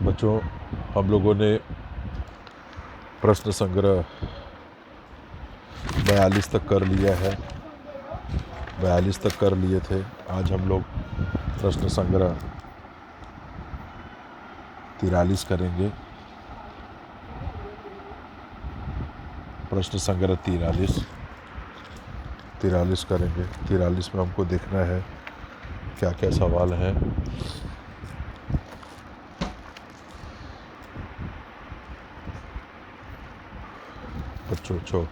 बच्चों, हम लोगों ने प्रश्न संग्रह 42 तक कर लिया है। 42 तक कर लिए थे। आज हम लोग प्रश्न संग्रह 43 करेंगे। प्रश्न संग्रह 43 करेंगे। 43 में हमको देखना है क्या क्या सवाल हैं। बच्चों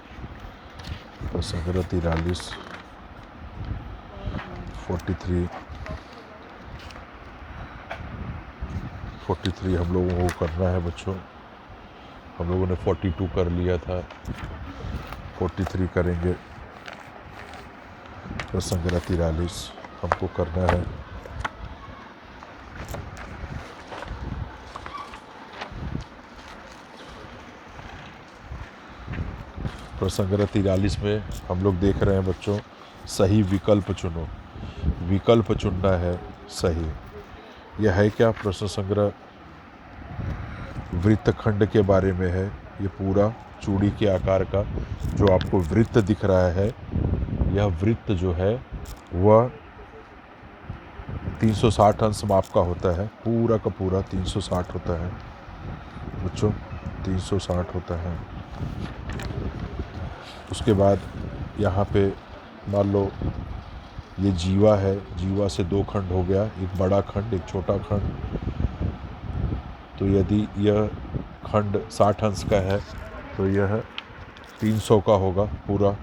प्रश्न संग्रह 43 43 हम लोगों को करना है। बच्चों, हम लोगों ने 42 कर लिया था, 43 करेंगे। प्रश्न संग्रह 43 हमको करना है। प्रश्न संग्रह 43 में हम लोग देख रहे हैं बच्चों, सही विकल्प चुनो। विकल्प चुनना है सही। यह है क्या? प्रश्न संग्रह वृत्तखंड के बारे में है। ये पूरा चूड़ी के आकार का जो आपको वृत्त दिख रहा है, यह वृत्त जो है वह 360 अंश माप का होता है। पूरा का पूरा 360 होता है बच्चों, 360 होता है। उसके बाद यहाँ पे मान लो ये जीवा है, जीवा से 2 खंड हो गया, एक बड़ा खंड एक छोटा खंड। तो यदि यह खंड 60 अंश का है तो यह 300 का होगा पूरा।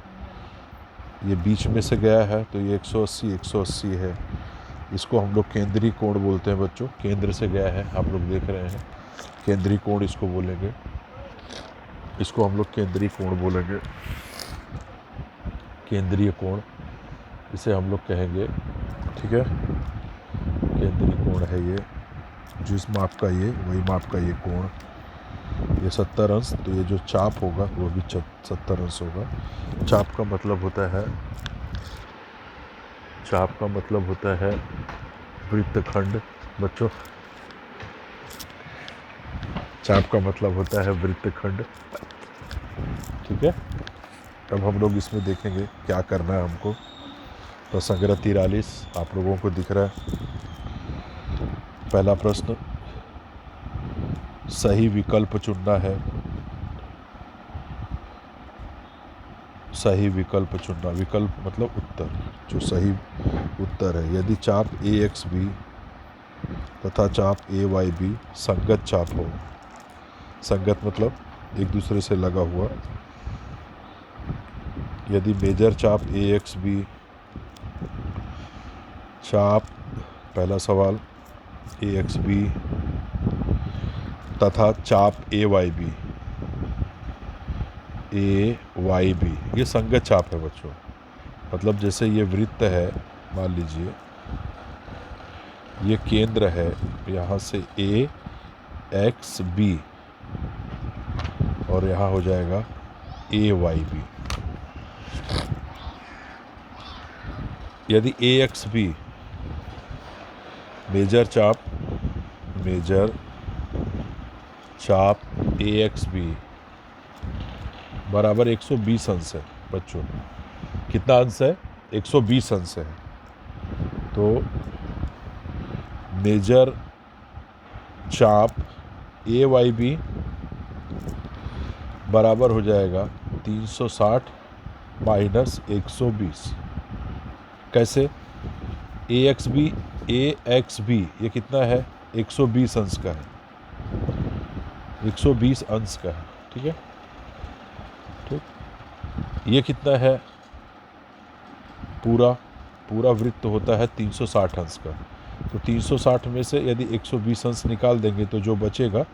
ये बीच में से गया है तो ये 180 है। इसको हम लोग केंद्रीय कोण बोलते हैं बच्चों। केंद्र से गया है, आप लोग देख रहे हैं, केंद्रीय कोण इसको बोलेंगे। इसको हम लोग केंद्रीय कोण बोलेंगे, केंद्रीय कोण इसे हम लोग कहेंगे। ठीक है, केंद्रीय कोण है ये, जिस माप का ये वही माप का ये कोण। ये 70 अंश, तो ये जो चाप होगा वो भी 70 अंश होगा। चाप का मतलब होता है वृत्तखंड बच्चों। चाप का मतलब होता है वृत्तखंड। ठीक है, अब हम लोग इसमें देखेंगे क्या करना है हमको। तो संग्रह 43 आप लोगों को दिख रहा है। पहला प्रश्न, सही विकल्प चुनना है। सही विकल्प चुनना, विकल्प मतलब उत्तर, जो सही उत्तर है। यदि चाप AXB तथा चाप AYB संगत चाप हो, संगत मतलब एक दूसरे से लगा हुआ। यदि मेजर चाप AXB चाप, पहला सवाल AXB तथा चाप AYB ये संगत चाप है बच्चों। मतलब जैसे ये वृत्त है, मान लीजिए ये केंद्र है, यहाँ से AXB और यहाँ हो जाएगा AYB। यदि AXB मेजर चाप AXB बराबर 120 अंश है बच्चों। कितना अंश है? 120 अंश है। तो मेजर चाप AYB बराबर हो जाएगा 360 माइनस 120। कैसे? AXB ये कितना है? 120 अंश का है, 120 अंश का है। ठीक है, ठीक। ये कितना है? पूरा वृत्त होता है 360 अंश का। तो 360 में से यदि 120 अंश निकाल देंगे तो जो बचेगा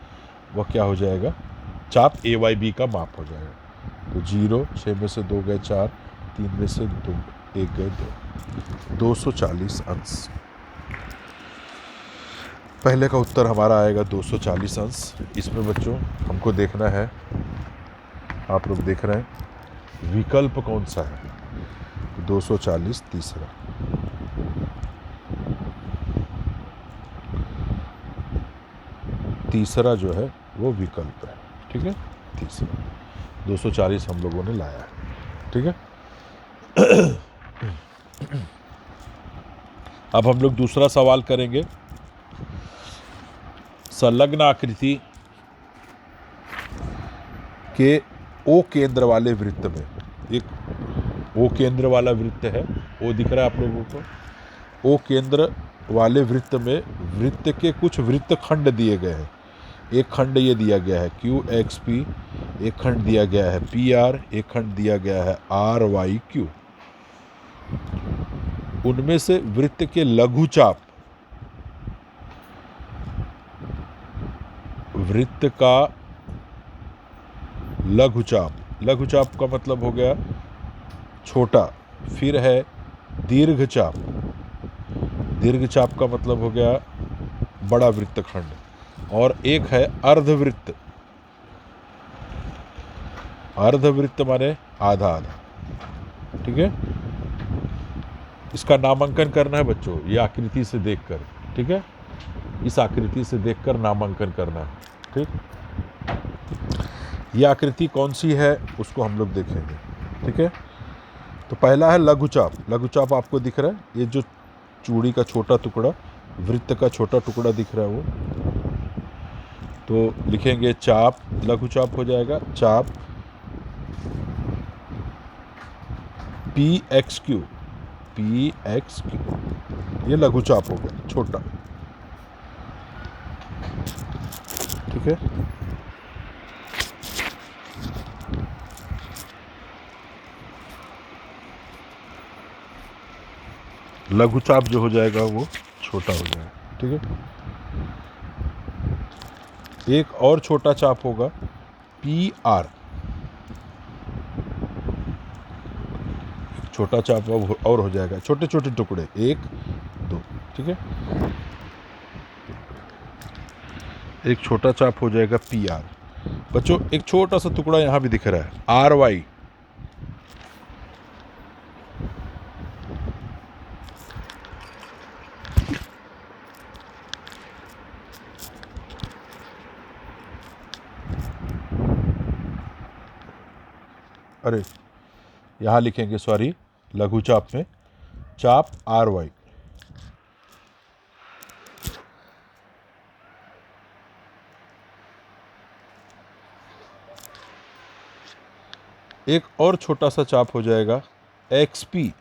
वह क्या हो जाएगा? चाप AYB का माप हो जाएगा। तो 0, 6 में से 2 गए 4, 3 में से 2, 1 गए 2, 240 अंश। पहले का उत्तर हमारा आएगा 240 अंश। इसमें बच्चों हमको देखना है, आप लोग देख रहे हैं विकल्प कौन सा है। 240 तीसरा। तीसरा जो है वो विकल्प है, ठीक है। तीसरा 240 हम लोगों ने लाया है, ठीक है। अब हम लोग दूसरा सवाल करेंगे। संलग्न आकृति के ओ केंद्र वाले वृत्त में, एक ओ केंद्र वाला वृत्त है, ओ दिख रहा है आप लोगों को। ओ केंद्र वाले वृत्त में वृत्त के कुछ वृत्त खंड दिए गए हैं। एक खंड ये दिया गया है क्यू एक्स पी, एक खंड दिया गया है पी आर, एक खंड दिया गया है आर वाई क्यू। उनमें से वृत्त के लघुचाप, वृत्त का लघुचाप, लघुचाप का मतलब हो गया छोटा। फिर है दीर्घचाप, दीर्घचाप का मतलब हो गया बड़ा वृत्तखंड। और एक है अर्धवृत्त, अर्धवृत्त माने आधा आधा, ठीक है। इसका नामांकन करना है बच्चों, ये आकृति से देखकर, ठीक है। इस आकृति से देखकर नामांकन करना है, ठीक। ये आकृति कौन सी है उसको हम लोग देखेंगे, ठीक है। तो पहला है लघुचाप। लघुचाप आपको दिख रहा है, ये जो चूड़ी का छोटा टुकड़ा, वृत्त का छोटा टुकड़ा दिख रहा है वो। तो लिखेंगे चाप, लघुचाप हो जाएगा चाप P x Q, P x Q, ये लघुचाप हो गया छोटा, ठीक है। लघुचाप जो हो जाएगा वो छोटा हो जाएगा, ठीक है। एक और छोटा चाप होगा पी आर, छोटा चाप और हो जाएगा, छोटे छोटे टुकड़े, एक दो, ठीक है। एक छोटा चाप हो जाएगा पी आर। बच्चों एक छोटा सा टुकड़ा यहां भी दिख रहा है आर वाई, अरे यहां लिखेंगे, सॉरी, लघुचाप में चाप आर वाई। एक और छोटा सा चाप हो जाएगा एक्स पी,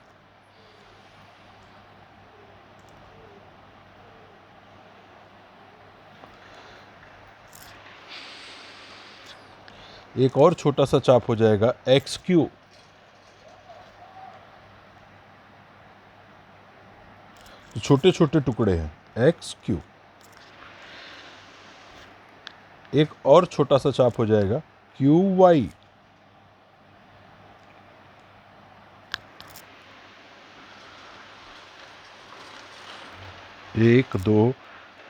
एक और छोटा सा चाप हो जाएगा एक्स क्यू। तो छोटे छोटे टुकड़े हैं एक्स क्यू। एक और छोटा सा चाप हो जाएगा क्यू वाई। एक दो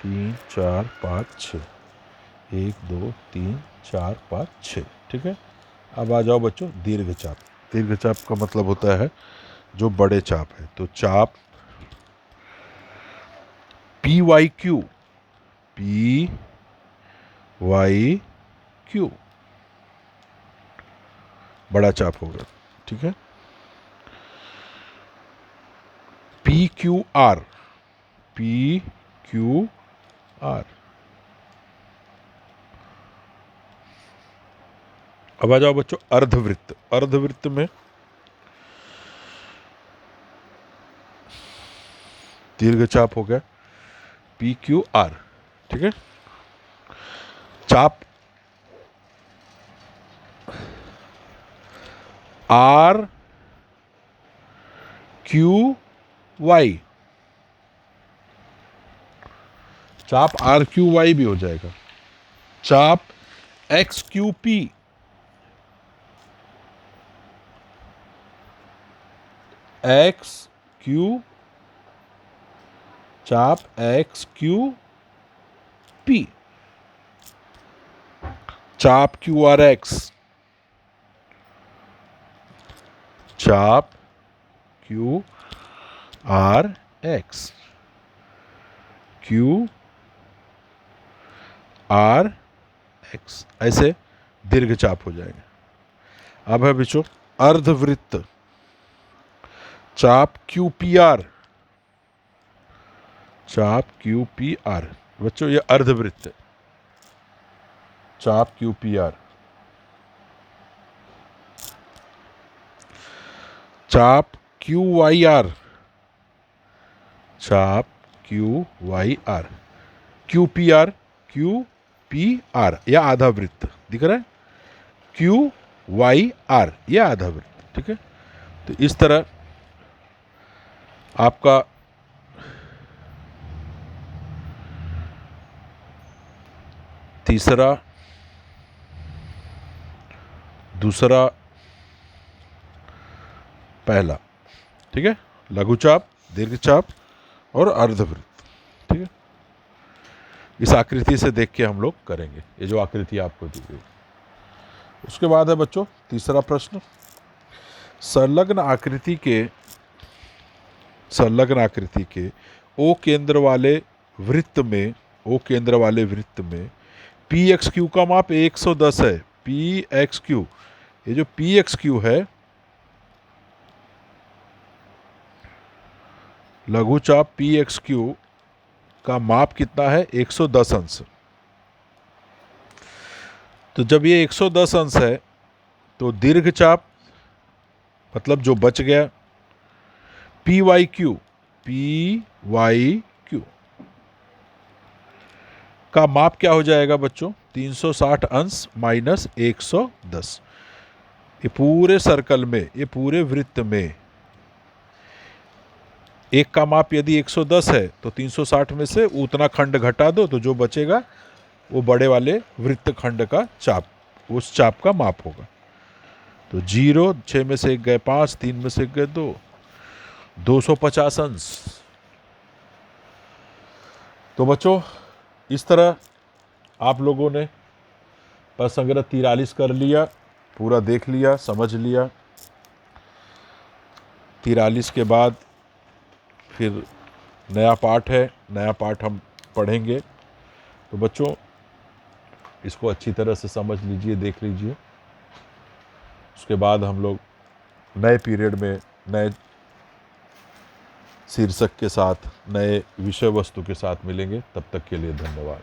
तीन चार पाँच छः, एक दो तीन चार पाँच छः, ठीक है। अब आ जाओ बच्चों दीर्घचाप। दीर्घचाप का मतलब होता है जो बड़े चाप है। तो चाप P Y Q, P Y Q बड़ा चाप होगा, ठीक है। P Q R, P Q R. अब आ जाओ बच्चों अर्धवृत्त। अर्धवृत्त में दीर्घचाप हो गया पी क्यू आर, ठीक है। चाप आर क्यू वाई, चाप आर क्यू वाई भी हो जाएगा। चाप x Q P, x Q, चाप एक्स क्यू पी, चाप क्यू आर एक्स, चाप Q R x, Q R x, ऐसे दीर्घ चाप हो जाएंगे। अब है बच्चों अर्धवृत्त, चाप क्यू पी आर, चाप क्यू पी आर। बच्चों ये अर्धवृत्त है, चाप क्यू पी आर। चाप क्यू वाई आर, चाप Q Y R, Q P R, Q P R, यह आधा वृत्त दिख रहा है, क्यू वाई आर, यह आधा वृत्त। ठीक है, तो इस तरह आपका तीसरा, दूसरा, पहला, ठीक है, लघुचाप, दीर्घचाप और अर्धवृत्त। ठीक है, इस आकृति से देख के हम लोग करेंगे, ये जो आकृति आपको दी गई। उसके बाद है बच्चों तीसरा प्रश्न, संलग्न आकृति के ओ केंद्र वाले वृत्त में पी एक्स क्यू का माप 110 है। पी एक्स क्यू, ये जो पी एक्स क्यू है, लघुचाप पी एक्स क्यू का माप कितना है? 110 अंश। तो जब ये 110 अंश है तो दीर्घचाप मतलब जो बच गया पी वाई क्यू का माप क्या हो जाएगा बच्चों? 360 अंश माइनस 110। ये पूरे सर्कल में, ये पूरे वृत्त में एक का माप यदि 110 है तो 360 में से उतना खंड घटा दो तो जो बचेगा वो बड़े वाले वृत्त खंड का चाप, उस चाप का माप होगा। तो 0, 6 में से 1 गए 5, 3 में से 1 गए 2, 250 अंश। तो बच्चों इस तरह आप लोगों ने प्रसंग्रह 43 कर लिया, पूरा देख लिया, समझ लिया। 43 के बाद फिर नया पाठ है, नया पाठ हम पढ़ेंगे। तो बच्चों इसको अच्छी तरह से समझ लीजिए, देख लीजिए। उसके बाद हम लोग नए पीरियड में नए शीर्षक के साथ, नए विषय वस्तु के साथ मिलेंगे। तब तक के लिए धन्यवाद।